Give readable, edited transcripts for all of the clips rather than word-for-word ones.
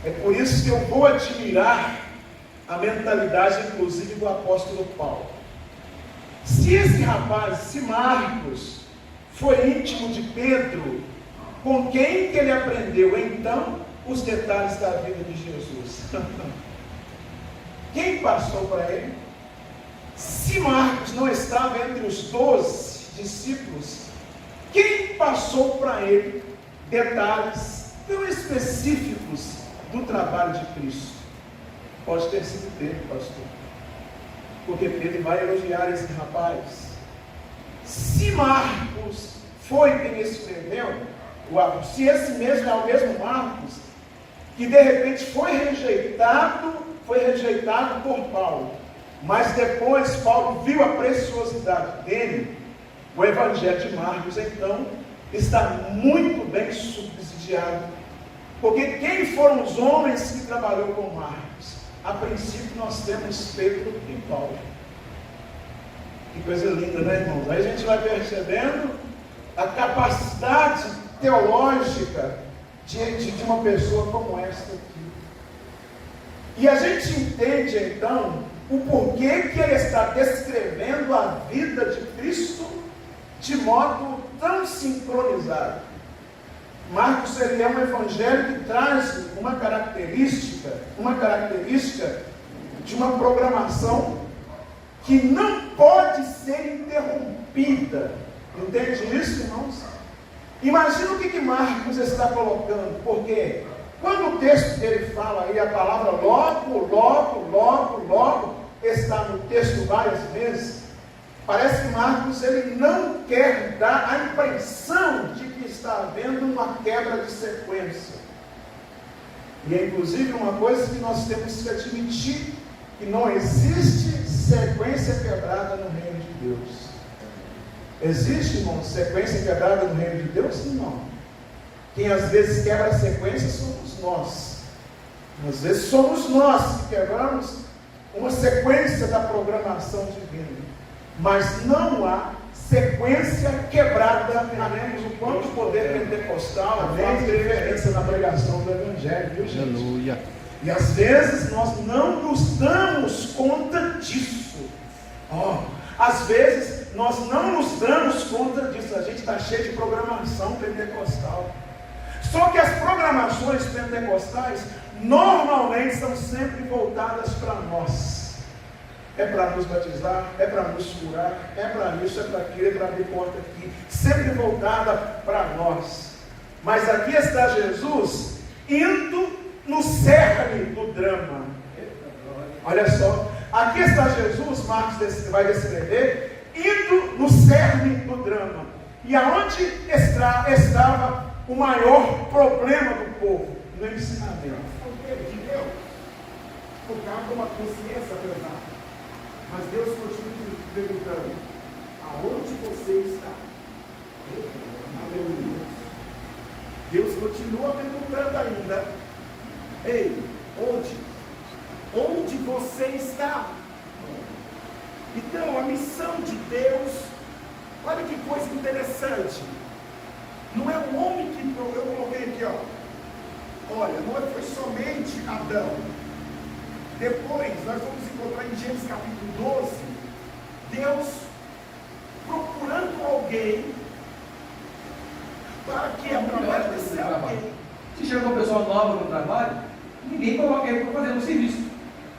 É por isso que eu vou admirar a mentalidade, inclusive, do apóstolo Paulo. Se esse rapaz, se Marcos, foi íntimo de Pedro, com quem que ele aprendeu, então, os detalhes da vida de Jesus? Quem passou para ele? Se Marcos não estava entre os 12 discípulos, quem passou para ele detalhes tão específicos do trabalho de Cristo? Pode ter sido Pedro, pastor, porque Pedro vai elogiar esse rapaz. Se Marcos foi quem escreveu, se esse mesmo é o mesmo Marcos, que de repente foi rejeitado por Paulo, mas depois Paulo viu a preciosidade dele, o Evangelho de Marcos, então, está muito bem subsidiado. Porque quem foram os homens que trabalhou com Marcos? A princípio nós temos Pedro e Paulo. Que coisa linda, né, irmãos? Aí a gente vai percebendo a capacidade teológica de uma pessoa como esta aqui. E a gente entende então o porquê que ele está descrevendo a vida de Cristo de modo tão sincronizado. Marcos, ele é um evangelho que traz uma característica de uma programação que não pode ser interrompida. Entende isso, irmãos? Imagina o que Marcos está colocando, porque quando o texto dele fala aí, a palavra logo, está no texto várias vezes, parece que Marcos ele não quer dar a impressão de que está havendo uma quebra de sequência. E é inclusive uma coisa que nós temos que admitir, que não existe sequência quebrada no reino de Deus. Existe, irmão, sequência quebrada no reino de Deus? Não. Quem às vezes quebra a sequência somos nós. Às vezes somos nós que quebramos uma sequência da programação divina. Mas não há sequência quebrada. Amemos o quanto o poder pentecostal faz diferença na pregação do Evangelho, viu, gente? Aleluia. E às vezes nós não nos damos conta disso. Às vezes nós não nos damos conta disso. A gente está cheio de programação pentecostal. Só que as programações pentecostais normalmente são sempre voltadas para nós. É para nos batizar, é para nos curar, é para isso, é para aquilo, é para abrir porta aqui. Sempre voltada para nós. Mas aqui está Jesus indo no cerne do drama. Olha só, aqui está Jesus, Marcos vai descrever, indo no cerne do drama. E aonde estava o maior problema do povo? No ensinamento. Por causa de uma consciência pesada. Mas Deus continua perguntando: aonde você está? Aleluia. Deus continua perguntando ainda: ei, onde? Onde você está? Então, a missão de Deus, olha que coisa interessante. Não é o homem que eu coloquei aqui, olha, não foi somente Adão. Depois, nós vamos encontrar em Gênesis capítulo 12, Deus procurando alguém para que através desse alguém. Se chega uma pessoa nova no trabalho, ninguém coloca ele para fazer um serviço.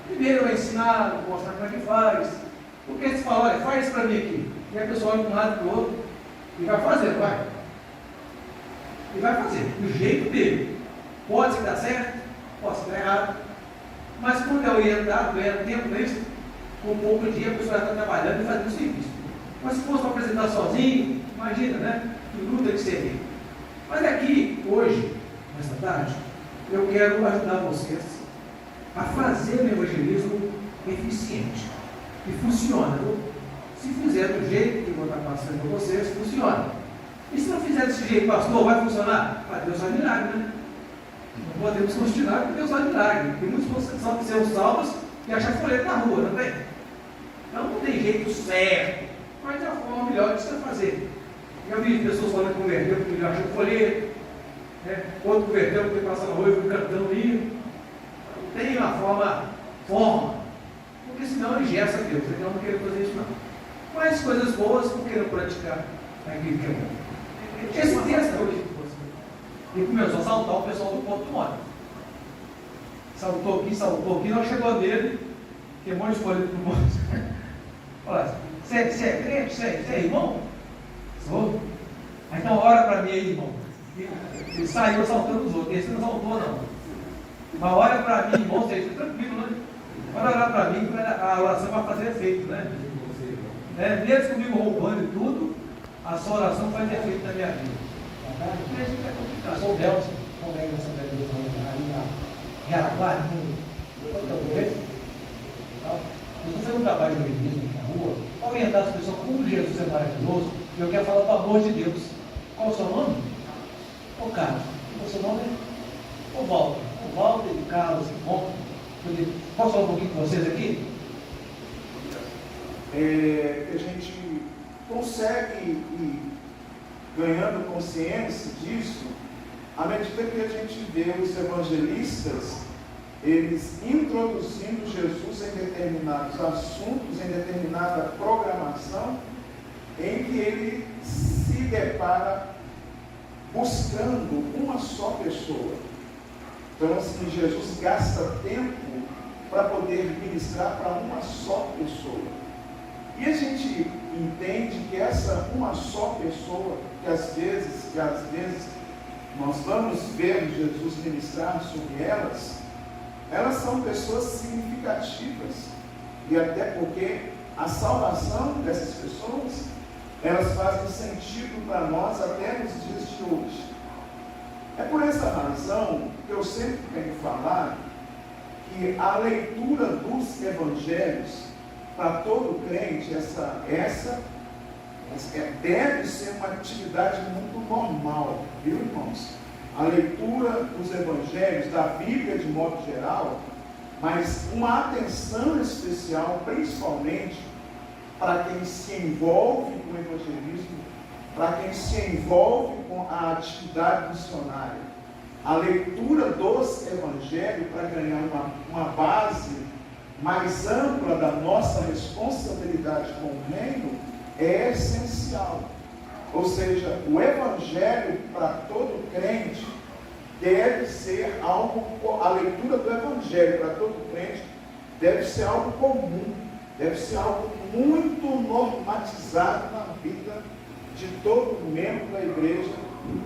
Primeiro vai ensinar, mostrar como é que faz. Porque se fala, olha, faz isso para mim aqui. E a pessoa olha de um lado para o outro e vai fazer, vai. E vai fazer, do jeito dele. Pode ser dar certo, pode ser dar errado. Mas quando eu ia dar, ganhando tempo mesmo, com pouco dia a pessoa está trabalhando e fazendo o serviço. Mas se fosse para apresentar sozinho, imagina, né? Que luta que seria. Mas aqui, hoje, nesta tarde, eu quero ajudar vocês a fazer um evangelismo eficiente. E funciona. Se fizer do jeito que eu vou estar passando para vocês, funciona. E se não fizer desse jeito, pastor, vai funcionar? Deus faz milagre, né? Não podemos continuar porque Deus faz milagre. Tem muitos que são salvos e acham folheto na rua, não tem? Então não tem jeito certo, mas é a forma melhor de você fazer. Já vi pessoas falando que converteu porque ele achou folheto, né? Outro converteu porque passava na rua e foi cantando livro. forma, porque senão ele engessa Deus, ele não quer fazer isso não. Mas coisas boas por querer praticar aquilo que é bom. Esse texto hoje, ele começou a saltar o pessoal do ponto morto. Saltou aqui, não chegou dele, que é bom escolher para o mundo. Olha, você é crente? Você é irmão? Sou. Então ora para mim aí, irmão. Ele saiu saltando os outros, esse não saltou não. Mas olha para mim, irmão, você está tranquilo, né? Pode orar para mim, a oração vai fazer efeito, né? Mesmo comigo roubando e tudo, a sua oração faz efeito na minha vida. Eu sou o Delcio, congrega essa televisão ali na Jaraguá, eu estou fazendo um trabalho de evangelismo na rua, para orientar as pessoas como Jesus é maravilhoso, e eu quero falar do amor de Deus. Qual é o seu nome? Ô Carlos. O seu nome é o Walter. O Walter e o Carlos, bom. Posso falar um pouquinho com vocês aqui? A gente consegue ir ganhando consciência disso à medida que a gente vê os evangelistas, eles introduzindo Jesus em determinados assuntos, em determinada programação, em que ele se depara buscando uma só pessoa. Então, assim, Jesus gasta tempo para poder ministrar para uma só pessoa. E a gente entende que essa uma só pessoa, que às vezes nós vamos ver Jesus ministrar sobre elas são pessoas significativas. E até porque a salvação dessas pessoas, elas fazem sentido para nós até nos dias de hoje. É por essa razão que eu sempre tenho falado que a leitura dos evangelhos, para todo crente, essa deve ser uma atividade muito normal, viu, irmãos? A leitura dos evangelhos, da Bíblia de modo geral, mas uma atenção especial, principalmente para quem se envolve com o evangelismo, para quem se envolve com a atividade missionária. A leitura dos evangelhos para ganhar uma base mais ampla da nossa responsabilidade com o reino é essencial. Ou seja, o evangelho para todo crente deve ser algo, a leitura do evangelho para todo crente deve ser algo comum, deve ser algo muito normatizado na vida de todo membro da igreja,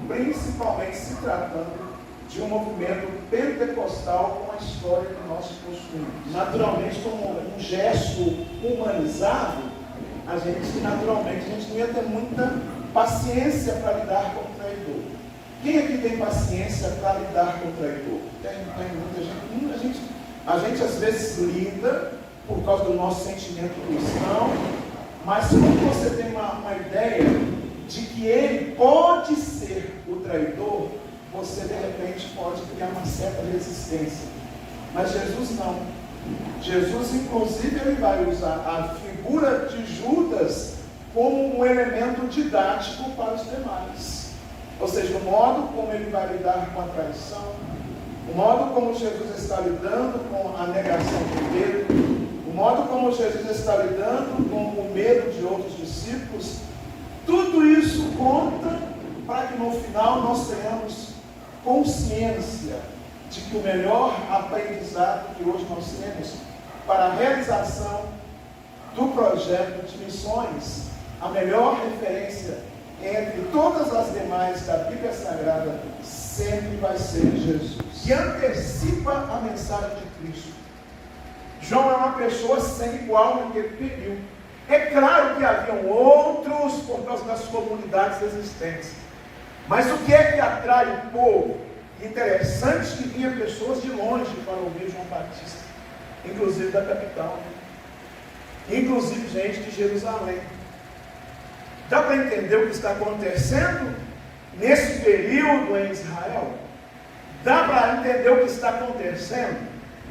principalmente se tratando de um movimento pentecostal com a história que nós possuímos. Naturalmente, como um gesto humanizado, a gente não ia ter muita paciência para lidar com o traidor. Quem aqui tem paciência para lidar com o traidor? Tem muita gente. A gente às vezes lida por causa do nosso sentimento cristão, mas quando você tem uma ideia de que ele pode ser o traidor, você de repente pode criar uma certa resistência. Mas Jesus não. Jesus, inclusive, ele vai usar a figura de Judas como um elemento didático para os demais. Ou seja, o modo como ele vai lidar com a traição, o modo como Jesus está lidando com a negação de Pedro, o modo como Jesus está lidando com o medo de outros discípulos, tudo isso conta para que no final nós tenhamos consciência de que o melhor aprendizado que hoje nós temos para a realização do projeto de missões, a melhor referência entre todas as demais da Bíblia Sagrada sempre vai ser Jesus, que antecipa a mensagem de Cristo. João é uma pessoa sem igual naquele período. É claro que haviam outros por causa das comunidades existentes, mas o que é que atrai o povo? Interessante que vinha pessoas de longe para ouvir João Batista, inclusive da capital, inclusive gente de Jerusalém. Dá para entender o que está acontecendo nesse período em Israel? Dá para entender o que está acontecendo?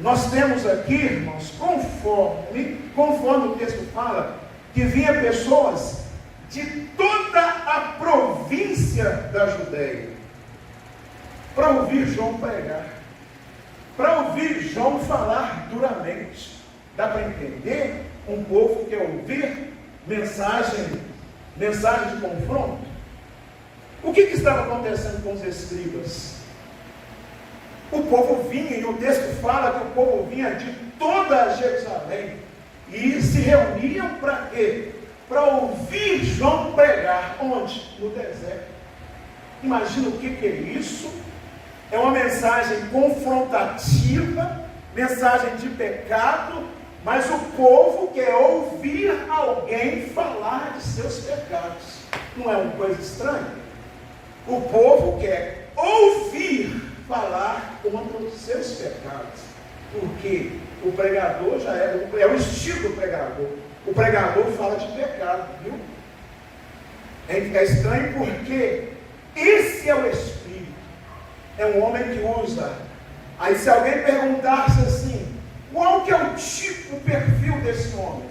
Nós temos aqui, irmãos, conforme o texto fala, que vinha pessoas de toda a província da Judéia para ouvir João pregar, para ouvir ouvir João falar duramente. Dá para entender? Um povo que quer ouvir mensagem de confronto. O que estava acontecendo com os escribas? O povo vinha, e o texto fala que o povo vinha de toda Jerusalém, e se reuniam para quê? Para ouvir João pregar. Onde? No deserto. Imagina o que é isso? É uma mensagem confrontativa, mensagem de pecado, mas o povo quer ouvir alguém falar de seus pecados. Não é uma coisa estranha? O povo quer ouvir falar contra os seus pecados. Porque o pregador já é o estilo do pregador. O pregador fala de pecado, viu? É estranho porque esse é o Espírito. É um homem que usa. Aí se alguém perguntasse assim, qual que é o tipo, o perfil desse homem?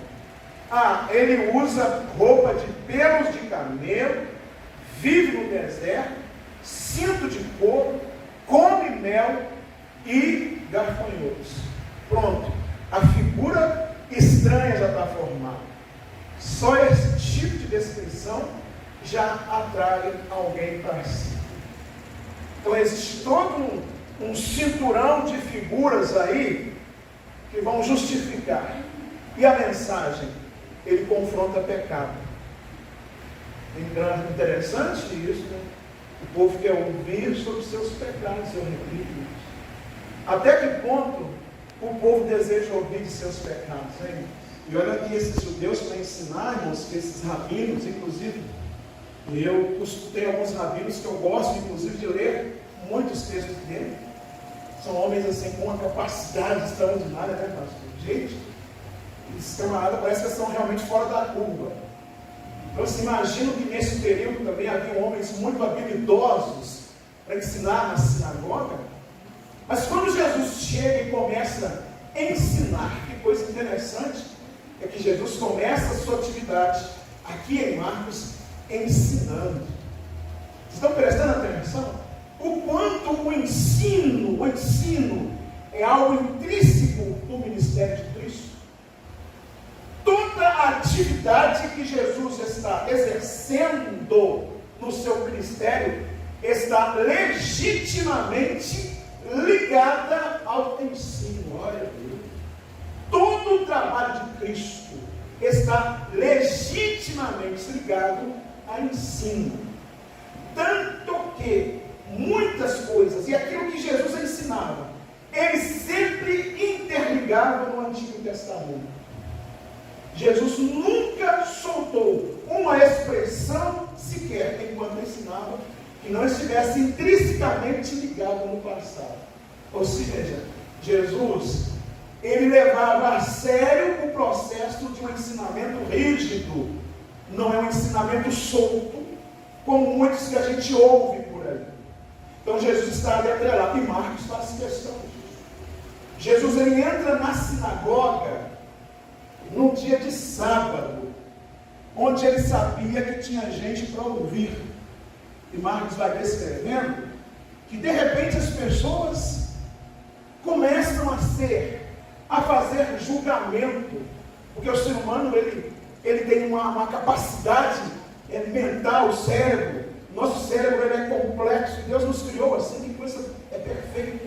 Ele usa roupa de pelos de camelo, vive no deserto, cinto de couro, come mel e gafanhotos. Pronto, a figura estranha já está formada. Só esse tipo de descrição já atrai alguém para si. Então existe todo um cinturão de figuras aí que vão justificar. E a mensagem? Ele confronta pecado. Interessante isso, né? O povo quer ouvir sobre seus pecados, eu repito isso. Até que ponto o povo deseja ouvir de seus pecados, hein? E olha aqui esses judeus para ensinar, irmãos, que esses rabinos, inclusive, eu tenho alguns rabinos que eu gosto, inclusive, de ler muitos textos dele. São homens assim com uma capacidade extraordinária, né, pastor? Gente, esses camaradas parece que são realmente fora da curva. Então, se imagino que nesse período também havia homens muito habilidosos para ensinar na sinagoga. Mas quando Jesus chega e começa a ensinar, que coisa interessante, é que Jesus começa a sua atividade aqui em Marcos ensinando. Vocês estão prestando atenção? O quanto o ensino é algo intrínseco do ministério de Cristo. Toda a atividade que Jesus está exercendo no seu ministério está legitimamente ligada ao ensino. Olha, Deus. Todo o trabalho de Cristo está legitimamente ligado a ensino. Tanto que muitas coisas, e aquilo que Jesus ensinava, ele sempre interligava no Antigo Testamento. Jesus nunca soltou uma expressão sequer, enquanto ensinava, que não estivesse intrinsecamente ligado no passado. Ou seja, Jesus, ele levava a sério o processo de um ensinamento rígido. Não é um ensinamento solto, como muitos que a gente ouve por aí. Então Jesus está ali atrelado, e Marcos faz questão disso. Jesus, ele entra na sinagoga num dia de sábado, onde ele sabia que tinha gente para ouvir. E Marcos vai descrevendo que de repente as pessoas começam a fazer julgamento, porque o ser humano ele tem uma capacidade mental, o cérebro. Nosso cérebro ele é complexo, Deus nos criou assim, que coisa é perfeita.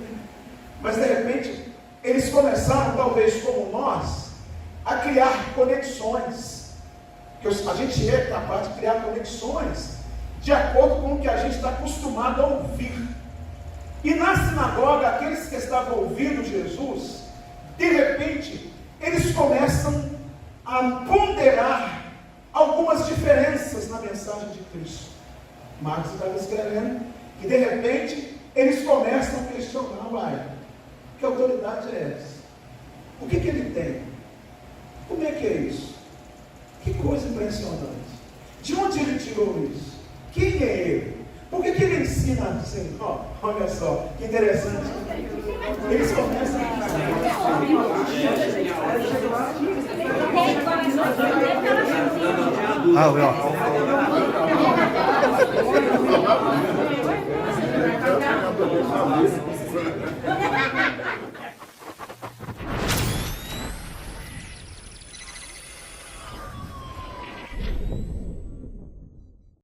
Mas de repente eles começaram, talvez como nós, a criar conexões. A gente é capaz de criar conexões de acordo com o que a gente está acostumado a ouvir. E na sinagoga, aqueles que estavam ouvindo Jesus, de repente, eles começam a ponderar algumas diferenças na mensagem de Cristo. Marcos está descrevendo que de repente eles começam a questionar, que autoridade é essa? O que ele tem? Como é que é isso? Que coisa impressionante. De onde ele tirou isso? Quem é ele? Por que ele ensina assim? Olha só, que interessante. Eles começam Amém?